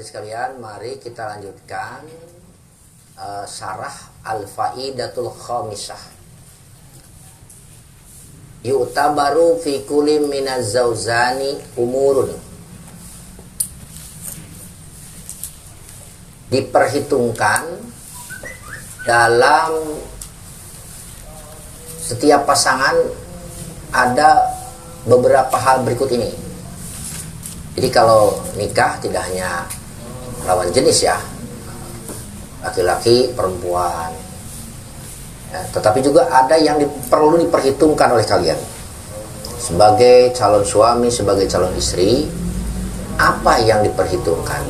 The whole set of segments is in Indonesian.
sekalian, mari kita lanjutkan syarah Al-Faidatul Khamisah. Yu'tabaru fi kulli minaz zawzani umurun. Diperhitungkan dalam setiap pasangan ada beberapa hal berikut ini. Jadi kalau nikah tidak hanya lawan jenis ya, laki-laki, perempuan ya, tetapi juga ada yang perlu diperhitungkan oleh kalian sebagai calon suami, sebagai calon istri. Apa yang diperhitungkan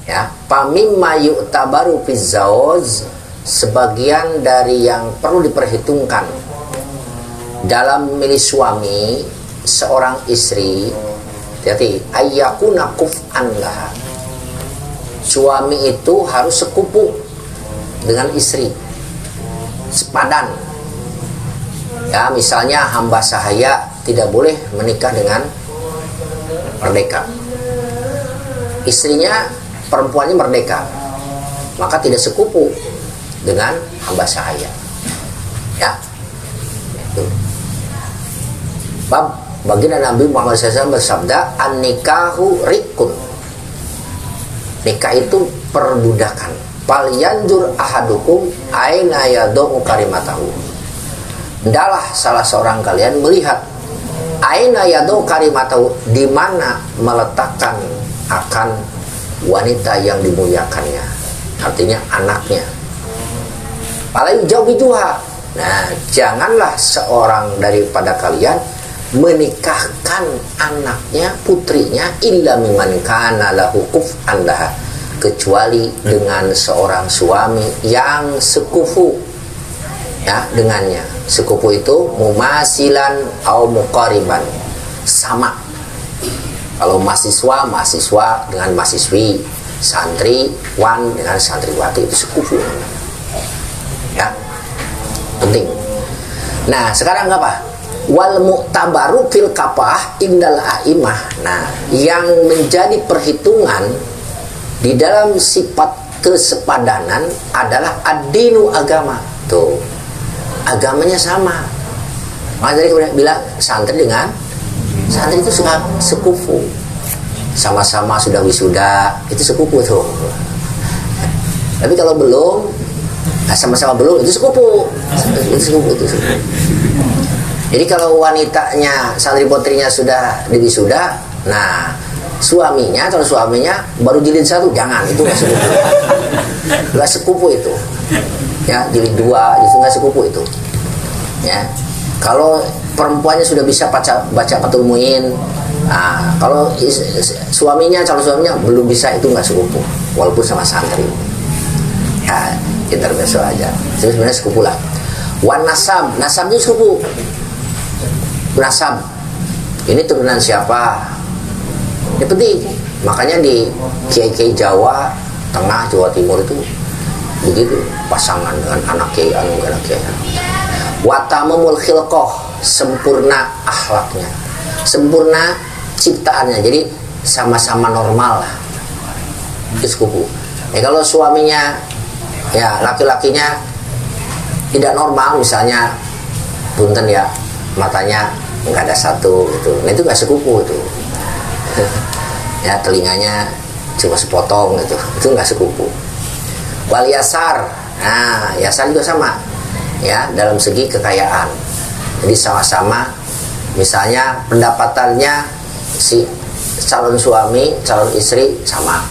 ya? Pamimma yu'tabaru fi zawj, sebagian dari yang perlu diperhitungkan dalam memilih suami seorang istri. Jadi ayyakuna kuf'an laha, suami itu harus sekupu dengan istri, sepadan ya. Misalnya hamba sahaya tidak boleh menikah dengan merdeka, istrinya perempuannya merdeka, maka tidak sekupu dengan hamba sahaya ya. Itu bab baginda Nabi Muhammad SAW bersabda, an-nikahu rikun, nikah itu perbudakan. Fal yanjur ahadukum aina yad'u karimatahu, hendaklah salah seorang kalian melihat aina yad'u karimatahu, di mana meletakkan akan wanita yang dimuliakannya, artinya anaknya. Paling jauh juga. Nah, janganlah seorang daripada kalian menikahkan anaknya, putrinya, illa mimman kana lahu kuf'an laha, kecuali dengan seorang suami yang sekufu ya dengannya. Sekufu itu mumasilan atau muqariban, sama. Kalau mahasiswa dengan mahasiswi, santriwan dengan santriwati, itu sekufu ya, penting. Nah, sekarang apa? Wal mu'tabaru fil kafah indal a'imah. Nah, yang menjadi perhitungan di dalam sifat kesepadanan adalah ad-dinu, agama. Tuh, agamanya sama. Maka tadi kemudian bilang santri dengan santri itu suka sekufu, sama-sama sudah wisuda, itu sekufu tuh. Tapi kalau belum, sama-sama belum, itu sekufu. Itu sekufu. Jadi kalau wanitanya, santri putrinya sudah diwisuda, nah suaminya, kalau suaminya baru jilid 1, jangan, itu nggak sekufu. Nggak sekufu itu ya. Jilid 2 itu nggak sekufu itu ya. Kalau perempuannya sudah bisa baca Fathul Muin, nah kalau suaminya, calon suaminya belum bisa, itu nggak sekufu, walaupun sama santri ya. Intermezzo aja, itu sebenarnya sekufu lah. Wan nasab, nasab itu sekufu. Nasab ini turunan siapa, ini penting. Makanya di kiai-kiai Jawa Tengah, Jawa Timur itu begitu, pasangan dengan anak kiai anu, anak kiai. Watamamul khilqah, sempurna akhlaknya, sempurna ciptaannya, jadi sama-sama normal lah, itu sekufu. Ya kalau suaminya ya laki-lakinya tidak normal, misalnya punten ya, matanya nggak ada satu gitu, nah itu nggak sekufu itu. Ya telinganya cuma sepotong gitu, itu nggak sekufu. Wal yasar, nah yasar juga sama ya, dalam segi kekayaan. Jadi sama-sama, misalnya pendapatannya si calon suami, calon istri sama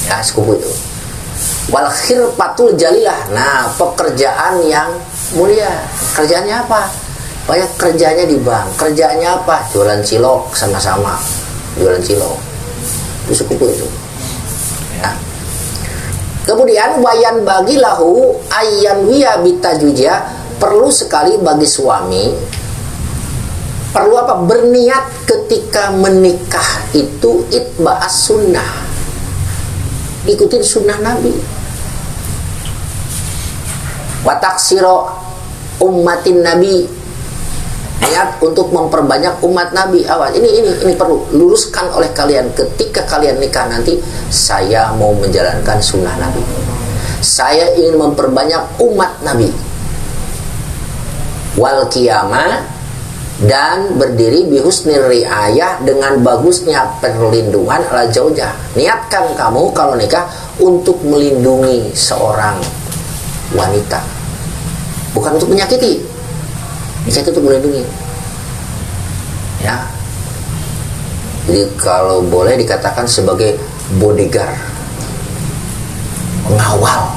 ya, sekufu itu. Wal khirpatul jalilah, nah pekerjaan yang mulia. Kerjaannya apa? Banyak kerjanya di bank. Kerjanya apa? Jualan cilok, sama-sama jualan cilok, itu sekufu itu ya. Kemudian wayan bagi lahu ayyan wiya bitajuja, perlu sekali bagi suami, perlu apa? Berniat ketika menikah itu itba'as sunnah, ikutin sunnah Nabi. Wa taksiro ummatin Nabi, niat untuk memperbanyak umat Nabi. Awas, ini perlu luruskan oleh kalian. Ketika kalian nikah nanti, saya mau menjalankan sunnah Nabi, saya ingin memperbanyak umat Nabi. Wal qiyamah, dan berdiri bihusnir riayah, dengan bagusnya perlindungan ala zaujah. Niatkan kamu kalau nikah untuk melindungi seorang wanita, bukan untuk menyakiti. Nikah itu untuk melindungi, ya. Jadi kalau boleh dikatakan sebagai bodyguard, pengawal,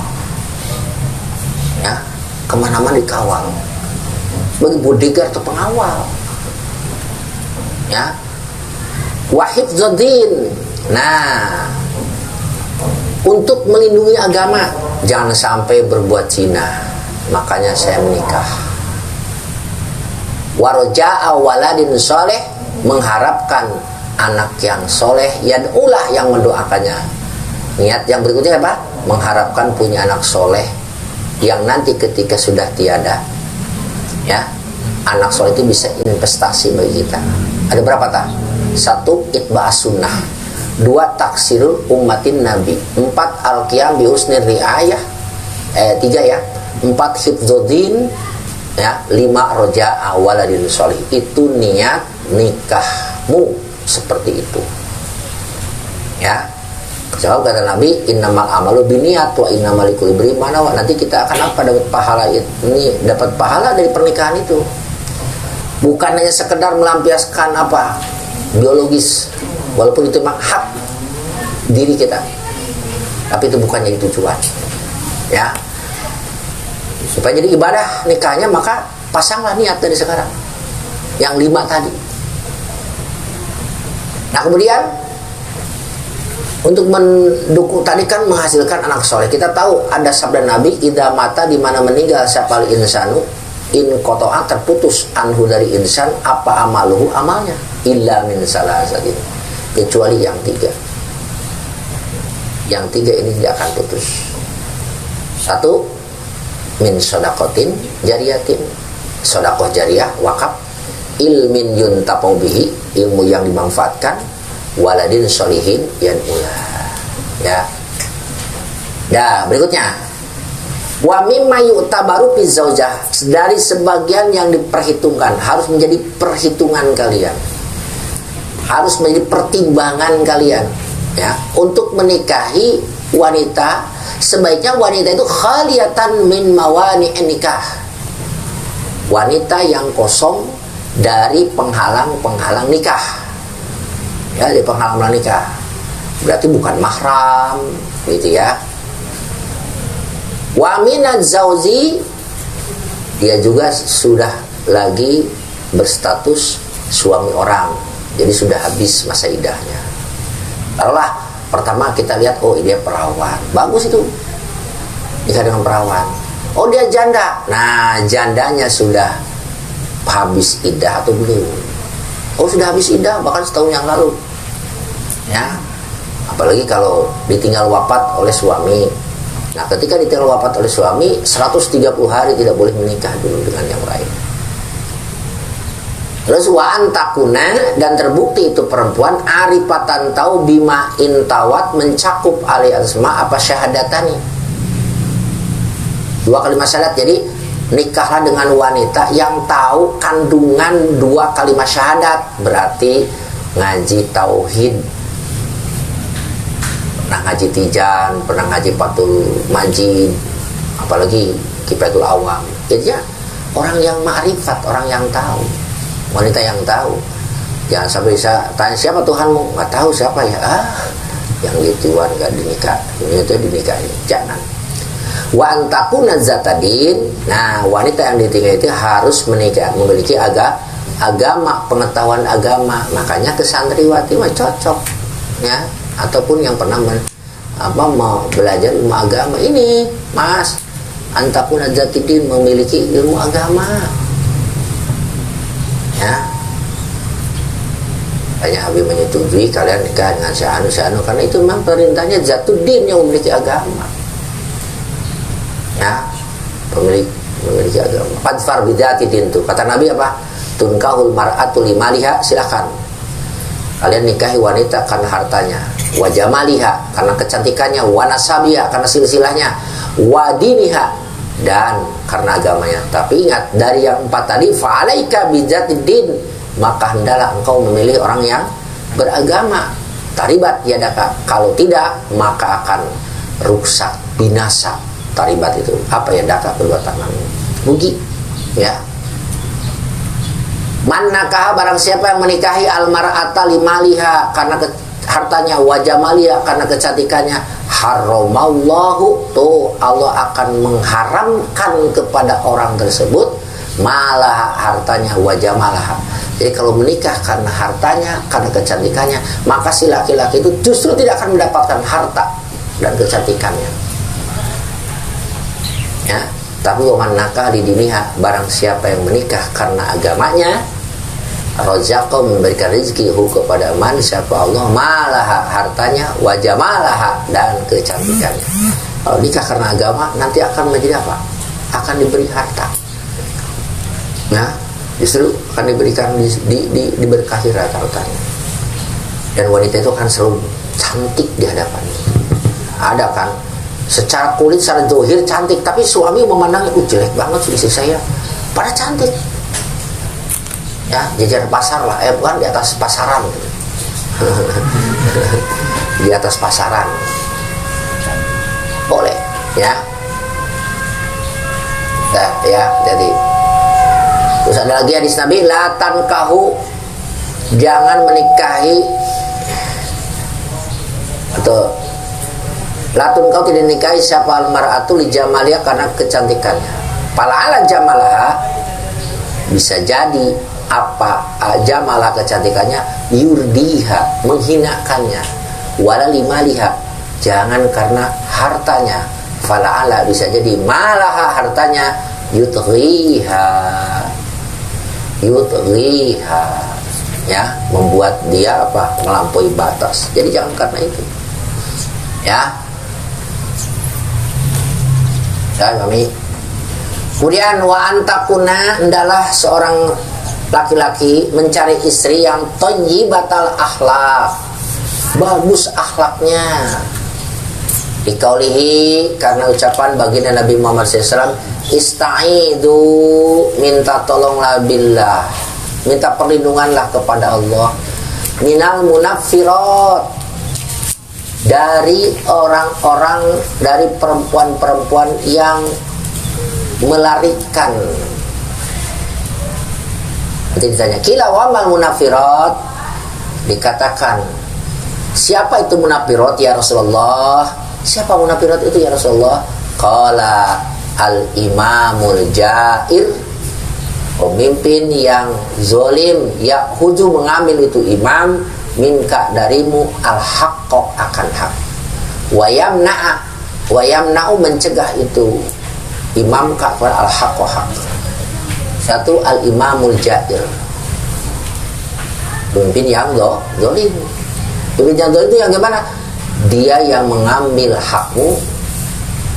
ya, kemana-mana dikawal, sebagai bodyguard atau pengawal, ya. Wahifzuddin, nah, untuk melindungi agama, jangan sampai berbuat zina, makanya saya menikah. Waroja'a waladin soleh, mengharapkan anak yang soleh, yad'ulah, yang mendoakannya. Niat yang berikutnya apa? Mengharapkan punya anak soleh yang nanti ketika sudah tiada, ya, anak soleh itu bisa investasi bagi kita. Ada berapa tak? 1. Itba'as sunnah. 2. Taksirul ummatin nabi. 4. Al-qiyam bihusnir riayah. 3 ya. 4. Hifzuddin, ya. 5. Roja'a waladin solih. Itu niat nikahmu seperti itu, ya. Sebab kata Nabi, innamal amalu biniat wa innamal likulli imri'in ma nawa. Nanti kita akan apa? Dapat pahala ini, dapat pahala dari pernikahan itu. Bukan hanya sekedar melampiaskan apa? Biologis, walaupun itu memang hak diri kita, tapi itu bukannya itu tujuan, ya. Supaya jadi ibadah nikahnya, maka pasanglah niat dari sekarang yang 5 tadi. Nah, kemudian untuk mendukung tadi kan menghasilkan anak soleh. Kita tahu ada sabda Nabi, idza mata, di mana meninggal siapal insanu, in qata'a, terputus anhu dari insan apa amaluhu, amalnya, illa min salasatin, kecuali yang 3. Yang 3 ini tidak akan putus. 1. Min sodakotin jariyatin, sodakoh jariah, wakaf. Ilmin yuntafau bihi, ilmu yang dimanfaatkan. Waladin solihin yan ulah, ya. Nah, berikutnya, wa mimma yu'tabaru fi zaujah, dari sebagian yang diperhitungkan, harus menjadi perhitungan kalian, harus menjadi pertimbangan kalian, ya, untuk menikahi wanita. Sebaiknya wanita itu khaliyatan min mawani nikah, wanita yang kosong dari penghalang-penghalang nikah, ya, dari penghalang nikah. Berarti bukan mahram, gitu ya. Wa minaz zauji, dia juga sudah lagi berstatus suami orang, jadi sudah habis masa idahnya. Taruhlah pertama kita lihat, oh dia perawan, bagus itu, nikah dengan perawan. Oh dia janda, nah jandanya sudah habis iddah atau belum? Oh sudah habis iddah, bahkan setahun yang lalu, ya. Apalagi kalau ditinggal wafat oleh suami. Nah, ketika ditinggal wafat oleh suami, 130 hari tidak boleh menikah dulu dengan yang lain. Terus wa antakuna, dan terbukti itu perempuan arifatan tahu bima intawat, mencakup aliasma apa syahadatani, 2 kalimat syahadat. Jadi nikahlah dengan wanita yang tahu kandungan 2 kalimat syahadat, berarti ngaji tauhid, pernah ngaji tijan, pernah ngaji Fathul Majid, apalagi Kifayatul Awam. Jadi ya, orang yang ma'rifat, orang yang tahu, wanita yang tahu. Jangan sampai bisa tanya siapa Tuhanmu, nggak tahu siapa ya, yang gituan nggak dinikah, ini itu dinikahi, jangan. Wa antakuna zatadin, nah wanita yang ditinggal itu harus menikah, memiliki agama, pengetahuan agama. Makanya ke santriwati mah cocok, ya, ataupun yang pernah mau belajar ilmu agama. Ini mas, antakuna zatidin, memiliki ilmu agama, ya. Hanya Habib menyetujui kalian nikah dengan syahanu, karena itu memang perintahnya Zatuddin yang memiliki agama, ya, memiliki agama. Fadfar bidati din, tuh kata Nabi apa? tunkahul mar'atu limaliha, silakan kalian nikahi wanita karena hartanya, wa jamaliha karena kecantikannya, wa nasabiha karena silsilahnya, wa diniha dan karena agamanya. Tapi ingat dari yang 4 tadi, fa'alaika bijatid din, maka hendaklah engkau memilih orang yang beragama. Taribat yadaka, kalau tidak maka akan rusak, binasa. Taribat itu apa yadaka, kedua tanganmu, rugi ya. Man nakah, barang siapa yang menikahi almar'ata limaliha karena hartanya, wajamaliha karena kecantikannya, haramallahu, tuh Allah akan mengharamkan kepada orang tersebut malah hartanya, wajamalah. Jadi kalau menikah karena hartanya, karena kecantikannya, maka si laki-laki itu justru tidak akan mendapatkan harta dan kecantikannya ya. Tapi waman nakah didiniha, barang siapa yang menikah karena agamanya, rozaqo, memberikan rezeki kepada man, siapa Allah, malaha hartanya, wajamalaha dan kecantikannya. Kalau nikah karena agama nanti akan menjadi apa? Akan diberi harta ya, justru akan diberikan diberkahi hartanya. Dan wanita itu akan selalu cantik di hadapannya. Ada kan secara kulit, secara zahir cantik, tapi suami memandangnya jelek banget istri saya, pada cantik ya, jajar pasar lah, bukan di atas pasaran di atas pasaran boleh ya. Nah, ya, jadi terus ada lagi hadis Nabi, la tankahu, jangan menikahi, atau latun kau tidak nikahi siapa almar'atu li jamaliha karena kecantikannya. Pala'ala jamalah, bisa jadi apa jamalah kecantikannya, yurdiha, menghinakannya, wala limaliha, jangan karena hartanya. Fala'ala, bisa jadi malaha, hartanya, yutghiha ya, membuat dia apa, melampaui batas. Jadi jangan karena itu ya. Dan kami kemudian wa antakuna, hendaklah seorang laki-laki mencari istri yang thayyibatal akhlak, bagus akhlaknya. Dikaulihi, karena ucapan baginda Nabi Muhammad SAW, ista'idu, minta tolonglah billah, minta perlindunganlah kepada Allah, minal munaffirat, dari orang-orang, dari perempuan-perempuan yang melarikan. Nanti ditanya, kila wamal munafirat, dikatakan siapa itu munafirat ya Rasulullah? Siapa munafirat itu ya Rasulullah? Qala al-imamul jair, pemimpin yang zolim, ya huju, mengambil itu imam, minka, darimu, al-haqqo, akan hak, wayamna'u, mencegah itu imam ka kepada al-haqqo, hak. Satu, al-imamul jair, pemimpin yang zolim. Pemimpin yang zolim itu yang gimana? Dia yang mengambil hakmu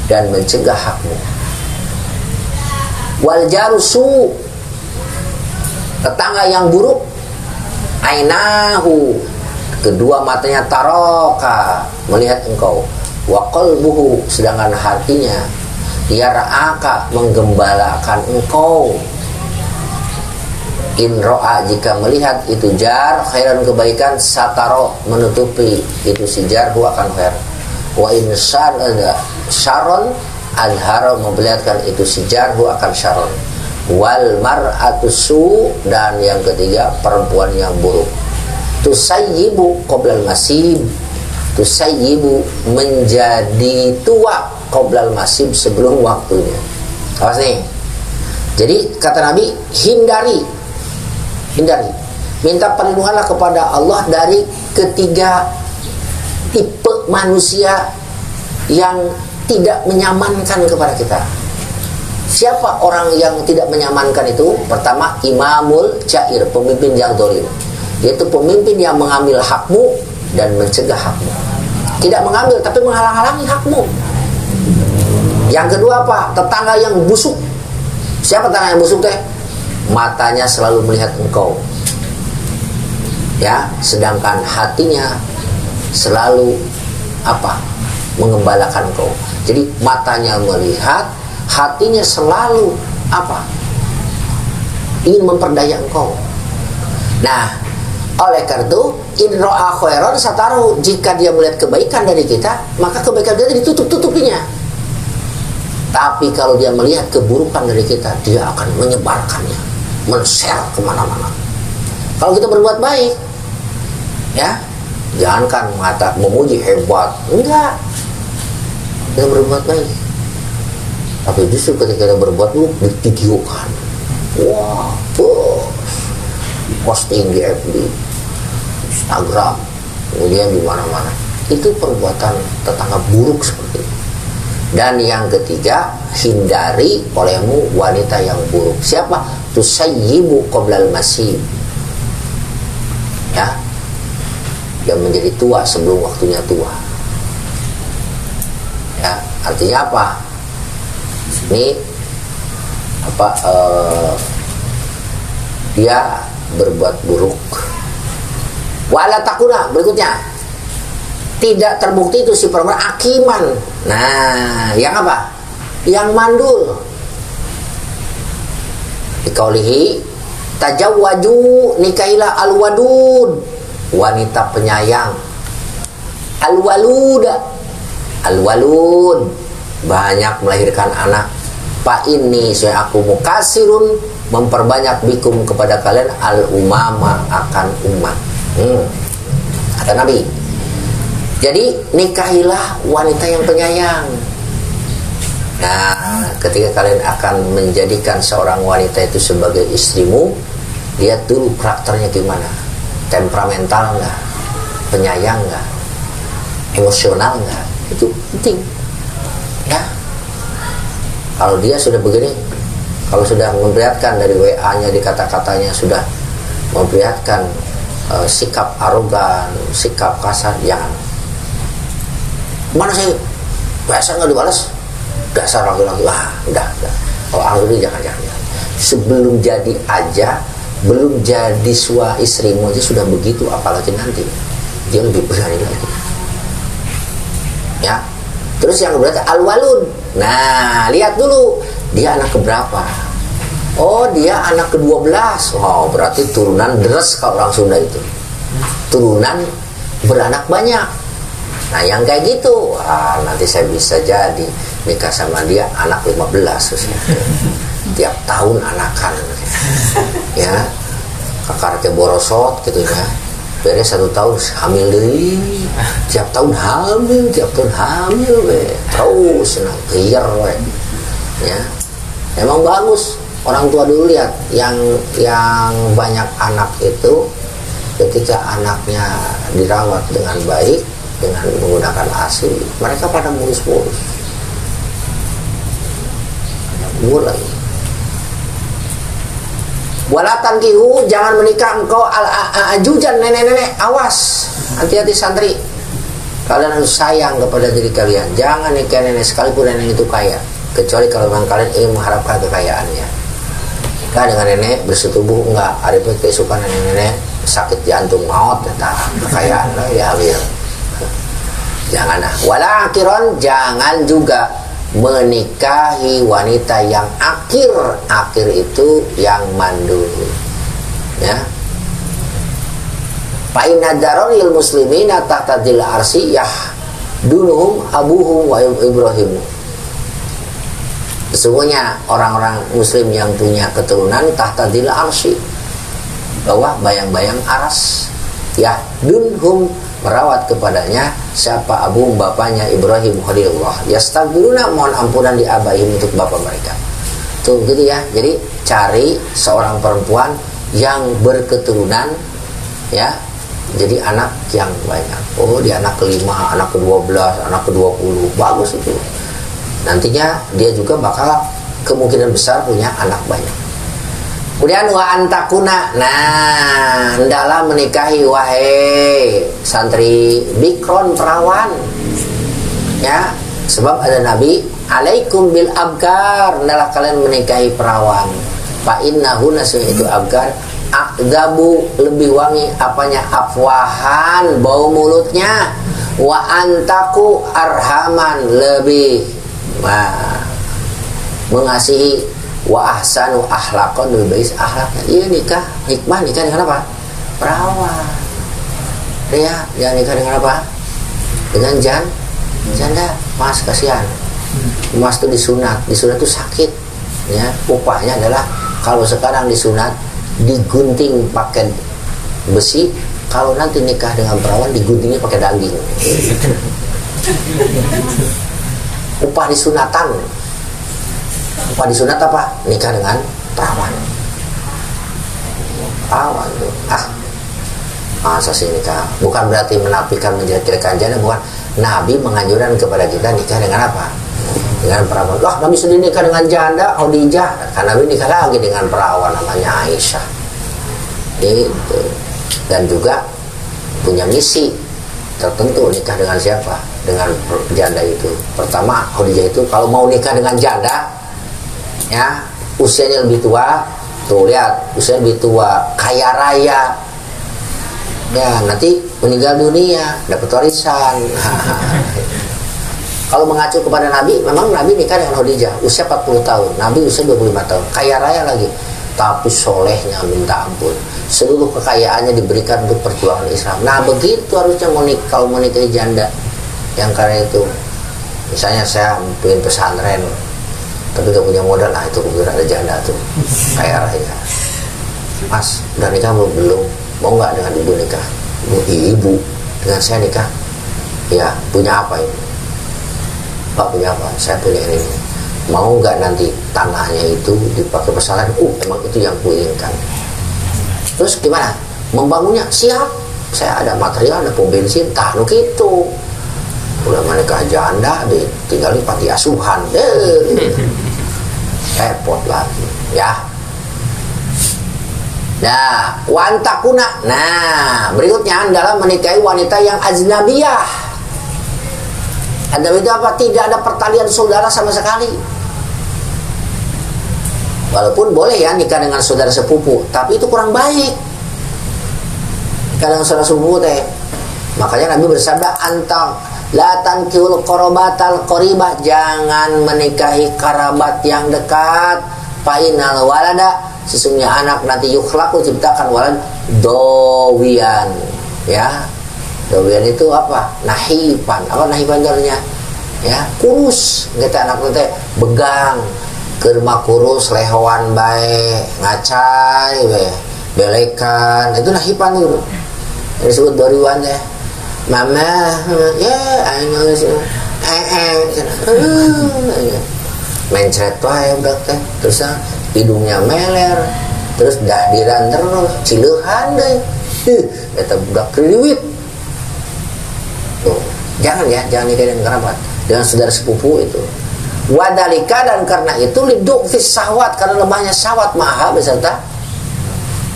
dan mencegah hakmu. Wal jarusu, tetangga yang buruk, ainahu, kedua matanya, taroka, melihat engkau, wa qalbuhu, sedangkan hatinya yara'aka, menggembalakan engkau. In ro'a, jika melihat itu jar khairan, kebaikan, sataro, menutupi itu si jar, hu akan khair. Wa in syaron adharo, memperlihatkan itu si jar, hu akan syaron. Wal mar'atu su, dan yang ketiga perempuan yang buruk, tusayyibu qoblal masib, tusayyibu, menjadi tua, qoblal masib, sebelum waktunya. Awas nih. Jadi kata Nabi, hindari, minta perlindunganlah kepada Allah dari ketiga tipe manusia yang tidak menyamankan kepada kita. Siapa orang yang tidak menyamankan itu? Pertama, imamul jair, pemimpin yang zalim, yaitu pemimpin yang mengambil hakmu dan mencegah hakmu. Tidak mengambil tapi menghalang-halangi hakmu. Yang kedua apa? Tetangga yang busuk. Siapa tetangga yang busuk teh? matanya selalu melihat engkau, ya, sedangkan hatinya selalu apa? Mengembalakan engkau. Jadi matanya melihat, hatinya selalu apa? Ingin memperdaya engkau. Nah, oleh karena itu, in ro'a khairan sataru, jika dia melihat kebaikan dari kita, maka kebaikan kita ditutup-tutupinya. Tapi kalau dia melihat keburukan dari kita, dia akan menyebarkannya, men-share kemana-mana. Kalau kita berbuat baik, ya, jangankan mengatakan memuji hebat, enggak. Kita berbuat baik, tapi justru ketika kita berbuat buruk, divideokan, wah, posting di FB, Instagram, kemudian di mana-mana. Itu perbuatan tetangga buruk seperti itu. Dan yang ketiga, hindari olehmu wanita yang buruk. Siapa? Tusayyibu qoblal masib, ya, yang menjadi tua sebelum waktunya tua. Ya, artinya apa? Ini apa? Dia berbuat buruk. Wala takuna, berikutnya, tidak terbukti itu si perempuan akiman. Nah, yang apa? Yang mandul. Dikaulihi tajawwaju, nikahilah al-wadud, wanita penyayang. Al-walud, al-walud, banyak melahirkan anak. Pak ini saya aku mukasirun, memperbanyak bikum kepada kalian al-umama, akan umat. Kata Nabi. Jadi nikahilah wanita yang penyayang. Nah, ketika kalian akan menjadikan seorang wanita itu sebagai istrimu, lihat dulu karakternya gimana, temperamental nggak, penyayang nggak, emosional nggak, itu penting. Ya, kalau dia sudah begini, kalau sudah memperlihatkan dari WA-nya, di kata-katanya sudah memperlihatkan sikap arogan, sikap kasar, jangan. Mana saya biasa nggak dibalas, dasar laki-laki, udah. Kalau alhamdulillah jangan. Sebelum jadi aja, belum jadi istrimu aja sudah begitu, apalagi nanti dia lebih berani lagi. Ya, terus yang berarti al-walud. Nah, lihat dulu dia anak keberapa. Oh, dia anak ke-12. Wow, berarti turunan deres kalau orang Sunda itu. Turunan beranak banyak. Nah, yang kayak gitu, nanti saya bisa jadi nikah sama dia anak 15 usia. Tiap tahun anakan. Ya. Kakarnya borosot gitu ya. Beres 1 tahun hamil deui. Tiap tahun hamil we. Terus keyer we. Ya. Emang bagus. Orang tua dulu lihat yang banyak anak itu, ketika anaknya dirawat dengan baik, dengan menggunakan ASI, mereka pada mulus-mulus. Mulai. Walatan kihu, jangan menikah engkau al-ajujan, nenek-nenek, awas, hati-hati santri. Kalian harus sayang kepada diri kalian. Jangan nikah nenek sekalipun nenek itu kaya, kecuali kalau memang kalian ingin mengharapkan kekayaannya. Nikah dengan nenek bersetubuh enggak, ada pun keisukan nenek-nenek sakit jantung maut, kekayaan lah ya ambil. Janganlah. Wala akhiron, jangan juga menikahi wanita yang akhir itu yang mandul. Ya. Fa inna dararil muslimina tahtadil arsi yahdunuhum abuhum wa ibrahim. Sesungguhnya orang-orang muslim yang punya keturunan tahtadil arsi, bawah bayang-bayang aras, yahdunhum, merawat kepadanya siapa abu bapaknya Ibrahim Khalilullah, yastaghfiruna, mohon ampunan di abaihim, untuk bapak mereka. Tuh gitu ya. Jadi cari seorang perempuan yang berketurunan, ya, jadi anak yang banyak. Oh, dia anak ke-5, anak ke-12, anak ke-20, bagus itu. Nantinya dia juga bakal kemungkinan besar punya anak banyak. Kemudian wa antakuna, nah, hendaklah menikahi wahai santri bikron, perawan. Ya, sebab ada Nabi, alaikum bil abkar, hendaklah kalian menikahi perawan. fa innahu nasunya itu agar akdabu lebih wangi apanya afwahan bau mulutnya, wa antaku arhaman lebih mengasihi, wa ahsanu akhlaqan lebih baik akhlaknya. Iya nikah hikmah nikah dengan apa? Perawan. Ya, jangan nikah dengan apa? Dengan janda. Mas kasihan. Mas tuh disunat tuh sakit. Ya, upahnya adalah kalau sekarang disunat digunting pakai besi, kalau nanti nikah dengan perawan diguntingnya pakai daging. Upah disunatan. Upah disunat apa? Nikah dengan perawan. Perawan tuh. Masa sih nikah? Bukan berarti menafikan menjelek-jelekan janda, bukan. Nabi menganjurkan kepada kita nikah dengan apa? Dengan perawan. Wah, Nabi sudah nikah dengan janda, Khadijah. Karena Nabi nikah lagi dengan perawan namanya Aisyah. Itu. Dan juga punya misi tertentu nikah dengan siapa? Dengan janda itu. Pertama, Khadijah itu kalau mau nikah dengan janda, ya usianya lebih tua. Tuh lihat, usia lebih tua, kaya raya. Ya, nanti meninggal dunia, dapat warisan. Kalau mengacu kepada Nabi, memang Nabi nikah dengan Khadijah usia 40 tahun, Nabi usia 25 tahun, kaya raya lagi, tapi solehnya minta ampun, seluruh kekayaannya diberikan untuk perjuangan Islam. Nah begitu harusnya kalau mau nikahi janda yang karena itu, misalnya saya bikin pesantren tapi gak punya modal, itu kemudian ada janda tuh kaya raya. Mas udah nikah belum? Mau nggak dengan ibu nikah? Ibu dengan saya nikah? Ya, punya apa ini? Pak punya apa? Saya punya ini. Mau nggak nanti tanahnya itu dipakai pesantren? Emang itu yang kuinginkan. Terus gimana? Membangunnya? Siap. Saya ada material, ada pom bensin, tahu gitu. Udah menikah janda, tinggal di panti asuhan. Repot lagi, ya. Nah, wantakuna. Nah, berikutnya adalah menikahi wanita yang ajnabiyah. Ajnabi itu apa? Tidak ada pertalian saudara sama sekali. Walaupun boleh ya nikah dengan saudara sepupu, tapi itu kurang baik. Nikah dengan saudara sepupu teh. Makanya Nabi bersabda, "Antam la tankihul qarabatal qaribah." Jangan menikahi kerabat yang dekat. Fa innal walada, sesungguhnya anak nanti yukhlaqu ciptakan walad dowian, ya. Dowian itu apa? Nahipan. Apa nahipan artinya? Ya, kurus. Kita anak nanti begang, kerma kurus, lehoan bae, ngacai bae, belekan. Itu nahipan itu. Yang disebut dowian ya. Mama, ya, ayo mencret wae udah teh, terus hidungnya meler, terus dahdiran terus cileuhan deui. Eta budak kriwit. Tuh, jangan nikah dengan kerabat, dengan saudara sepupu itu. Wadalika, dan karena itu liduk fis syahwat, karena lemahnya syahwat maha beserta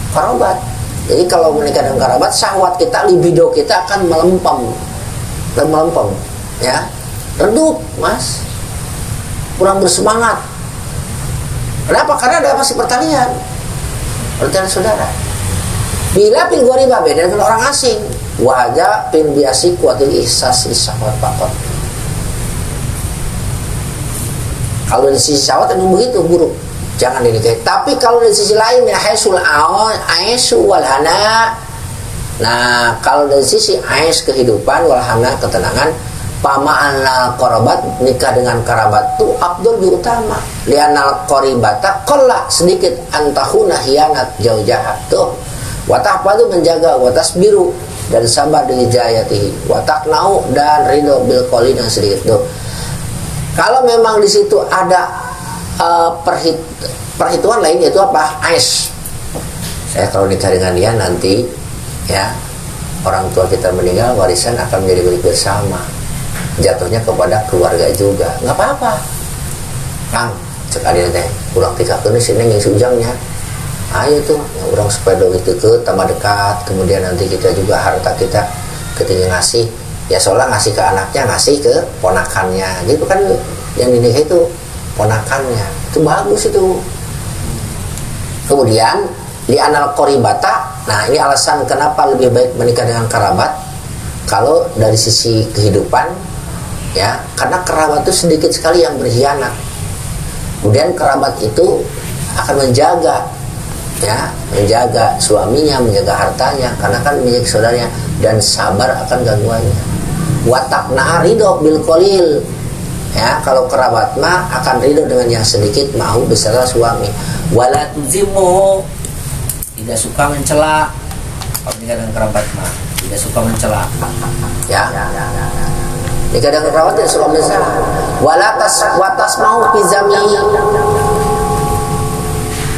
kerabat. Jadi kalau menikah dengan kerabat, syahwat kita, libido kita akan melempem, ya, redup, mas. Kurang bersemangat. Kenapa? Karena ada masih pertalian saudara. Bila pil gharibah, beda dengan orang asing. Wahja pil biasi kuatil ihsas syahwat pakot. Kalau dari sisi syahwat memang begitu buruk, jangan dinikahi. Tapi kalau dari sisi lain, min haisul aisu wal hana. Nah, kalau dari sisi ais kehidupan, wal hana ketenangan, pama'anal qarabat, nikah dengan kerabat itu abdul lebih utama. Lianal qaribata qalla, sedikit antahuna hianat jauh jahat tuh. Watah padu menjaga, watas biru dan sabar dengan jayatihi, watak nau dan ridho bil qali yang sedikit tuh. Kalau memang di situ ada perhitungan lain, yaitu apa? Ais. Saya kalau nikah dengan dia nanti, ya, orang tua kita meninggal, warisan akan menjadi milik bersama. Jatuhnya kepada keluarga juga, nggak apa-apa. Kang, sekali teh kurang 3 tahun sini yang sujangnya. Ayo tuh, yang orang sepeda itu ke tambah dekat. Kemudian nanti kita juga harta kita ketika ngasih, ya soalnya ngasih ke anaknya, ngasih ke ponakannya. Gitu kan yang dinikah itu ponakannya. Itu bagus itu. Kemudian di anal koribata, nah ini alasan kenapa lebih baik menikah dengan kerabat kalau dari sisi kehidupan, ya, karena kerabat itu sedikit sekali yang berkhianat. Kemudian kerabat itu akan menjaga, ya, menjaga suaminya, menjaga hartanya, karena kan menjaga saudaranya, dan sabar akan gangguannya. Watakna ridho bil kolil, ya, kalau kerabat mah akan ridho dengan yang sedikit, mau beserta suami. Wala tuzimu, tidak suka mencela. Kalau nikah dengan kerabat mah tidak suka mencela, ya. Nikah dengan kerabat tidak suka mencela. Watas mau pizami,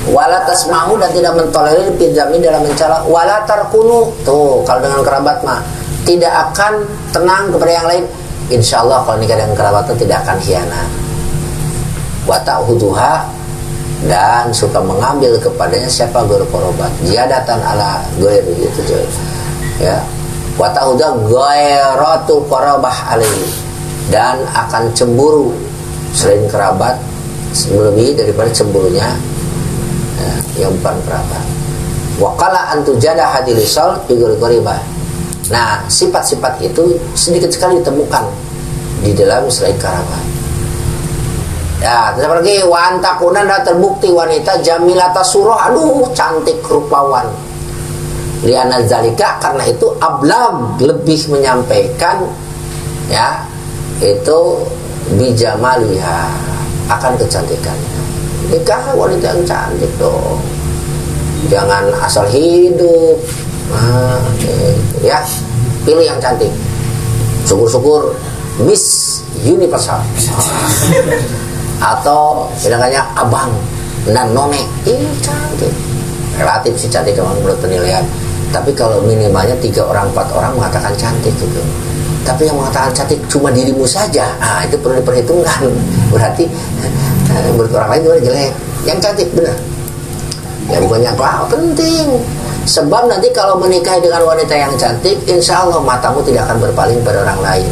walatas mau, dan tidak mentolerir pizami dalam mencela. Walatar kunu, tuh kalau dengan kerabat mah tidak akan tenang kepada yang lain. Insya Allah kalau nikah dengan kerabat itu tidak akan khianat. Wata'huduha, dan suka mengambil kepadanya siapa guru korobat, ziyadatan ala goir gitu, ya. Wata'huduha goiratul korobah alaihi, dan akan cemburu selain kerabat, lebih daripada cemburunya, ya, yang bukan kerabat. Wakala antujada hadilisol figur koribah. Nah, sifat-sifat itu sedikit sekali ditemukan di dalam selain kerabat. Ya, terus lagi wantakunan, dan terbukti wanita jamilata surah, aduh cantik rupawan. Liana zalika, karena itu ablam, lebih menyampaikan, ya, itu bijamaliha, akan kecantikannya. Nikah wanita yang cantik dong, jangan asal hidup. Nah, ya, pilih yang cantik. Syukur-syukur Miss Universal atau bilangnya abang dan none, ini cantik. Relatif sih cantik memang menurut penilaian, tapi kalau minimalnya 3 orang 4 orang mengatakan cantik gitu. Tapi yang mengatakan cantik cuma dirimu saja, nah itu perlu diperhitungkan. Berarti menurut orang lain juga jelek. Yang cantik benar, ya bukannya apa, penting. Sebab nanti kalau menikah dengan wanita yang cantik, insya Allah matamu tidak akan berpaling pada orang lain.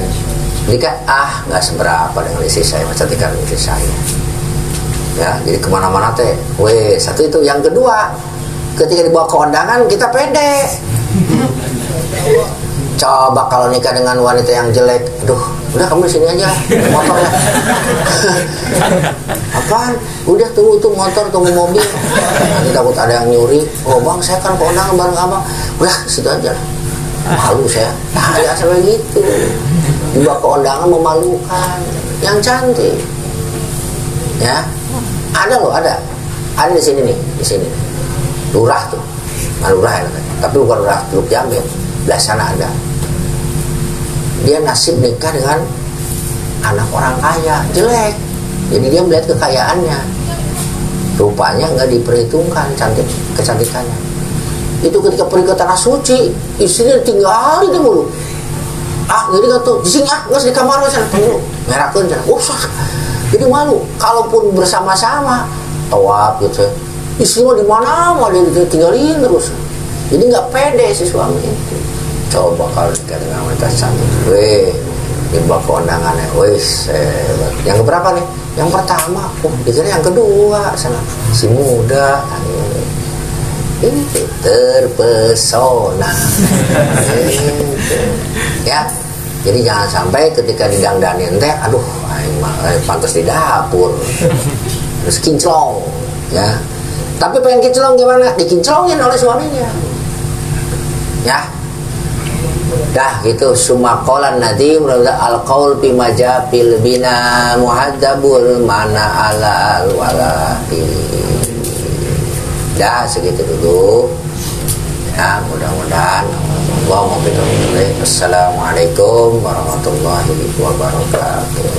Jika nggak seberapa dengan istri saya, cantikan istri saya, ya, jadi kemana-mana teh, satu itu. Yang kedua, ketika dibawa ke kondangan kita pede. Coba kalau nikah dengan wanita yang jelek, aduh, udah kamu di sini aja, motor ya. Apaan? Udah tunggu motor, tunggu mobil. Nanti takut ada yang nyuri. Oh bang, saya kan kondangan bareng abang. Udah situ aja. Malu saya. Nah, ya sampai gitu. Dibawa ke kondangan memalukan. Yang cantik, ya, ada loh, ada di sini nih, di sini. Lurah tuh, lurah ya, tapi bukan lurah Teluk Jambe, belah sana ada. Dia nasib nikah dengan anak orang kaya, jelek. Jadi dia melihat kekayaannya, rupanya nggak diperhitungkan kecantikannya. Itu ketika pergi ke tanah suci, istrinya tinggalin dia mulu. Jadi nggak tuh, di sini nggak di kamar sana tunggu, merakin sana. Jadi malu. Kalaupun bersama-sama, tawaf gitu, istrinya di mana dia tinggalin terus. Jadi nggak pede si suami itu. Coba kalau nikah dengan wanita cantik, dibawa ke undangannya, yang keberapa nih? Yang pertama, dikira yang kedua sana, si muda, ini terpesona, ya. Jadi jangan sampai ketika didangdanin teh, aduh, pantas di dapur, terus kinclong, ya. Tapi pengen kinclong gimana? Dikinclongin oleh suaminya, ya. Dah gitu. Sumakolan nadim al-qaul fi majapil bina muhadzabul mana ala al-wala'i. Dah segitu dulu, ya, mudah-mudahan Allah mau berikan. Assalamualaikum warahmatullahi wabarakatuh.